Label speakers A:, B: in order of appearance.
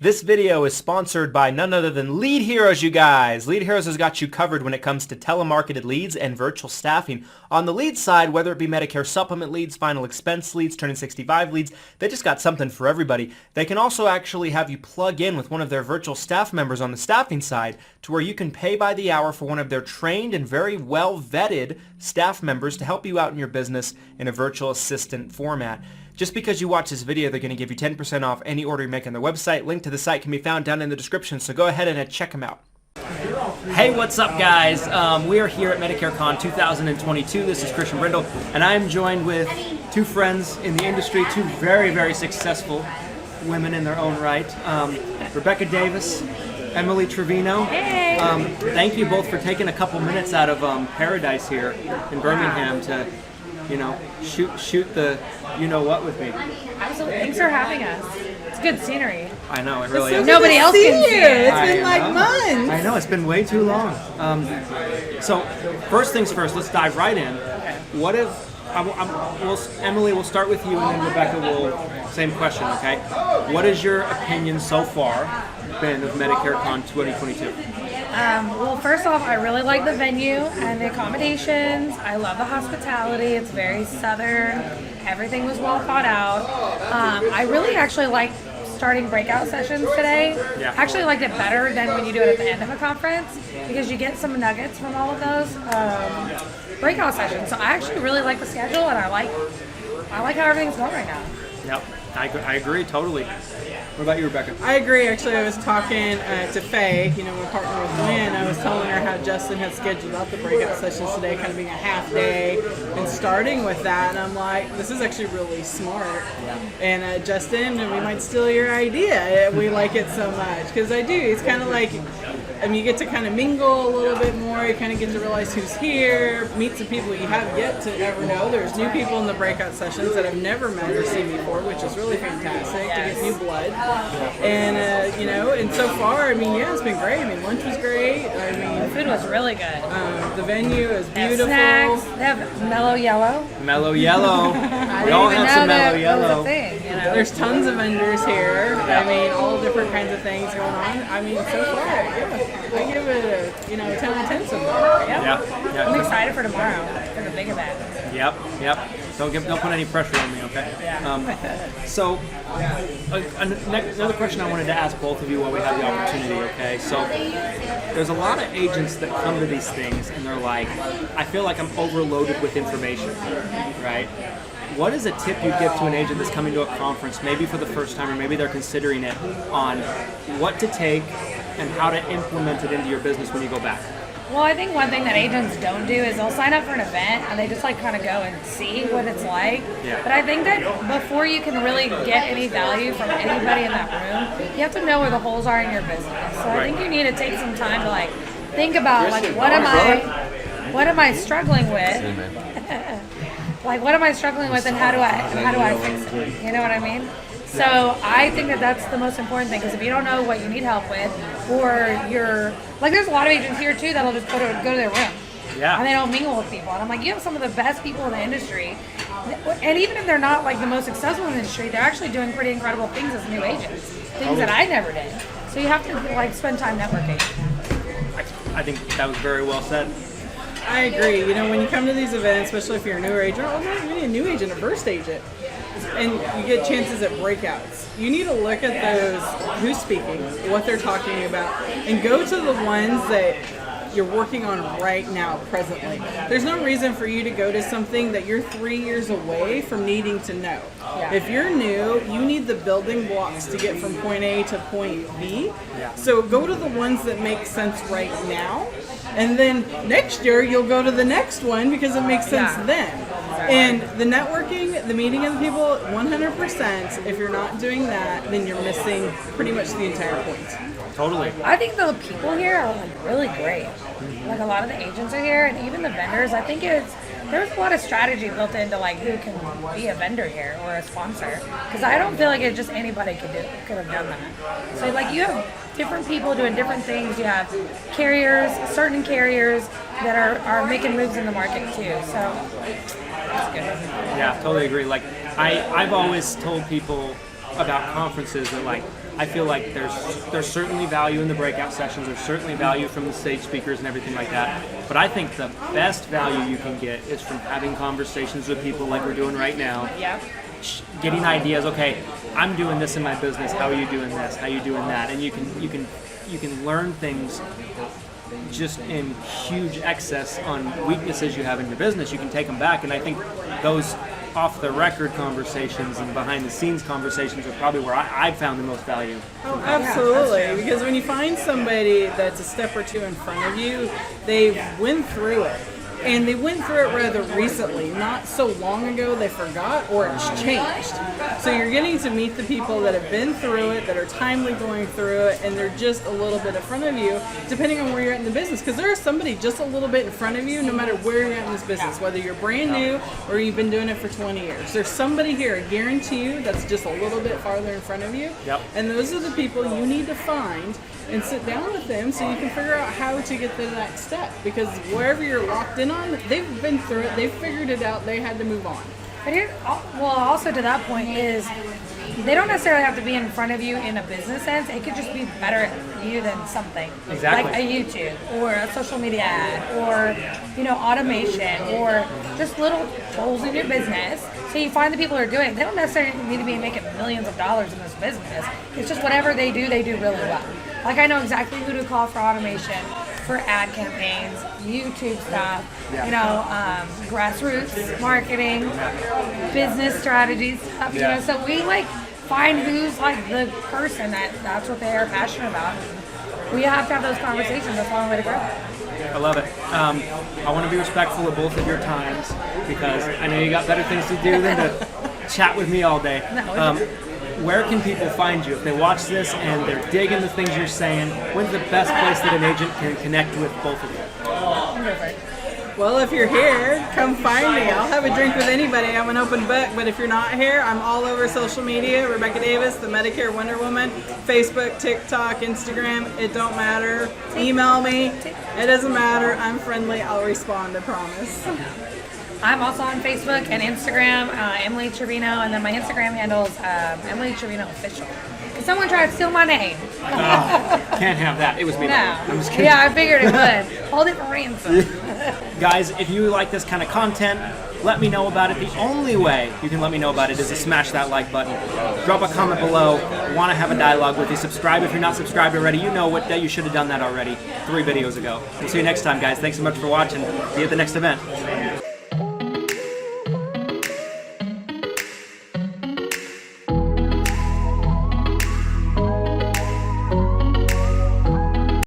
A: This video is sponsored by none other than Lead Heroes, you guys. Lead Heroes has got you covered when it comes to telemarketed leads and virtual staffing. On the lead side, whether it be Medicare supplement leads, final expense leads, turning 65 leads, they just got something for everybody. They can also actually have you plug in with one of their virtual staff members on the staffing side to where you can pay by the hour for one of their trained and very well vetted staff members to help you out in your business in a virtual assistant format. Just because you watch this video, they're going to give you 10% off any order you make on their website. Link to the site can be found down in the description, so go ahead and check them out. Hey, what's up, guys? We are here at Medicare Con 2022. This is Christian Brindle, and I'm joined with two friends in the industry, two very, very successful women in their own right. Rebecca Davis, Emily Trevino.
B: Hey!
A: Thank you both for taking a couple minutes out of paradise here in Birmingham to, you know, shoot the you-know-what with me.
B: Absolutely. Thanks for having us. It's good scenery.
A: I know, it really is.
B: Nobody else can see it.
C: It's been like months.
A: I know, it's been way too long. So, first things first, let's dive right in. What if, Emily, we'll start with you, and then Rebecca will, same question, okay? What is your opinion so far been of Medicare Con 2022?
B: Well, first off, I really like the venue and the accommodations. I love the hospitality. It's very southern. Everything was well thought out. I really actually like starting breakout sessions today.
A: Yeah.
B: I actually liked it better than when you do it at the end of a conference because you get some nuggets from all of those breakout sessions. So I actually really like the schedule, and I like how everything's going right now.
A: Yep, I agree totally. What about you, Rebecca?
C: I agree. Actually, I was talking to Faye, my partner with Lynn. I was telling her how Justin had scheduled out the breakout sessions today, kind of being a half day and starting with that. And I'm like, this is actually really smart.
A: Yeah.
C: And Justin, we might steal your idea. We like it so much. Because I do. It's kind of like, you get to kind of mingle a little bit more. You kind of get to realize who's here, meet some people you have yet to ever know. There's new people in the breakout sessions that I've never met or seen before, which is really fantastic to get new blood. And, and so far, it's been great. Lunch was great.
B: The food was really good.
C: The venue is beautiful.
B: Snacks. They have mellow yellow.
A: Mellow yellow. We all have some mellow yellow.
C: There's tons of vendors here. All different kinds of things going on. So far, I give it a 10 out of 10 so far.
A: Yeah.
B: I'm excited for tomorrow for the big event.
A: Yep. Don't put any pressure on me, okay?
B: Yeah.
A: So, another question I wanted to ask both of you while we have the opportunity, okay? So, there's a lot of agents that come to these things and they're like, I feel like I'm overloaded with information, right? What is a tip you'd give to an agent that's coming to a conference, maybe for the first time, or maybe they're considering it, on what to take and how to implement it into your business when you go back?
B: Well, I think one thing that agents don't do is they'll sign up for an event and they just kind of go and see what it's like.
A: Yeah.
B: But I think that before you can really get any value from anybody in that room, you have to know where the holes are in your business. So I think you need to take some time to think about what am I struggling with? What am I struggling with, and how do I fix it? You know what I mean? So I think that that's the most important thing, because if you don't know what you need help with, or you're there's a lot of agents here too that'll just go to their room, and they don't mingle with people. And I'm like, you have some of the best people in the industry, and even if they're not the most successful in the industry, they're actually doing pretty incredible things as new agents, things that I never did. So you have to spend time networking.
A: I think that was very well said.
C: I agree. When you come to these events, especially if you're a newer agent, or maybe a new agent, a first agent, and you get chances at breakouts, you need to look at those, who's speaking, what they're talking about, and go to the ones that you're working on right now, presently. There's no reason for you to go to something that you're 3 years away from needing to know.
B: Yeah.
C: If you're new, you need the building blocks to get from point A to point B.
A: Yeah.
C: So go to the ones that make sense right now. And then next year, you'll go to the next one because it makes sense then. Exactly. And the networking, the meeting of the people, 100%, if you're not doing that, then you're missing pretty much the entire point.
A: Totally.
B: I think the people here are really great. A lot of the agents are here, and even the vendors. I think there's a lot of strategy built into who can be a vendor here or a sponsor, because I don't feel like it's just anybody could have done that. So you have different people doing different things. You have certain carriers that are making moves in the market too. So that's good.
A: Yeah, totally agree. I've always told people about conferences that I feel like there's certainly value in the breakout sessions. There's certainly value from the stage speakers and everything like that. But I think the best value you can get is from having conversations with people like we're doing right now.
B: Yep.
A: Getting ideas. Okay, I'm doing this in my business. How are you doing this? How are you doing that? And you can learn things just in huge excess on weaknesses you have in your business. You can take them back, and I think those off the record conversations and behind the scenes conversations are probably where I've found the most value.
C: Oh, absolutely. Because when you find somebody that's a step or two in front of you, they went through it. And they went through it rather recently, not so long ago they forgot or it's changed. So you're getting to meet the people that have been through it, that are timely going through it, and they're just a little bit in front of you, depending on where you're at in the business. Because there is somebody just a little bit in front of you, no matter where you're at in this business, whether you're brand new or you've been doing it for 20 years. There's somebody here, I guarantee you, that's just a little bit farther in front of you.
A: Yep.
C: And those are the people you need to find and sit down with them so you can figure out how to get to the next step. Because wherever you're locked in on, they've been through it, they've figured it out, they had to move on.
B: But here, well, also to that point is, they don't necessarily have to be in front of you in a business sense. It could just be better at you than something.
A: Exactly.
B: Like a YouTube or a social media ad or, automation or just little tools in your business. So you find the people who are doing it. They don't necessarily need to be making millions of dollars in this business. It's just whatever they do really well. Like I know exactly who to call for automation, for ad campaigns, YouTube stuff, grassroots marketing, business strategies stuff. So we find who's the person that's what they are passionate about. We have to have those conversations. That's the only way to grow.
A: I love it. I want to be respectful of both of your times because I know you got better things to do than to chat with me all day. Where can people find you? If they watch this and they're digging the things you're saying, when's the best place that an agent can connect with both of you?
C: Well, if you're here, come find me. I'll have a drink with anybody. I'm an open book. But if you're not here, I'm all over social media. Rebecca Davis, the Medicare Wonder Woman, Facebook, TikTok, Instagram. It don't matter. Email me. It doesn't matter. I'm friendly. I'll respond, I promise.
B: I'm also on Facebook and Instagram, Emily Trevino, and then my Instagram handle is Emily Trevino Official. Because someone tried to steal my name.
A: Can't have that. It was me.
B: No.
A: I'm just kidding.
B: Yeah, I figured it would. Hold it for ransom.
A: Guys, if you like this kind of content, let me know about it. The only way you can let me know about it is to smash that like button. Drop a comment below. Want to have a dialogue with you. Subscribe if you're not subscribed already. You know that you should have done that already 3 videos ago. We'll see you next time, guys. Thanks so much for watching. See you at the next event.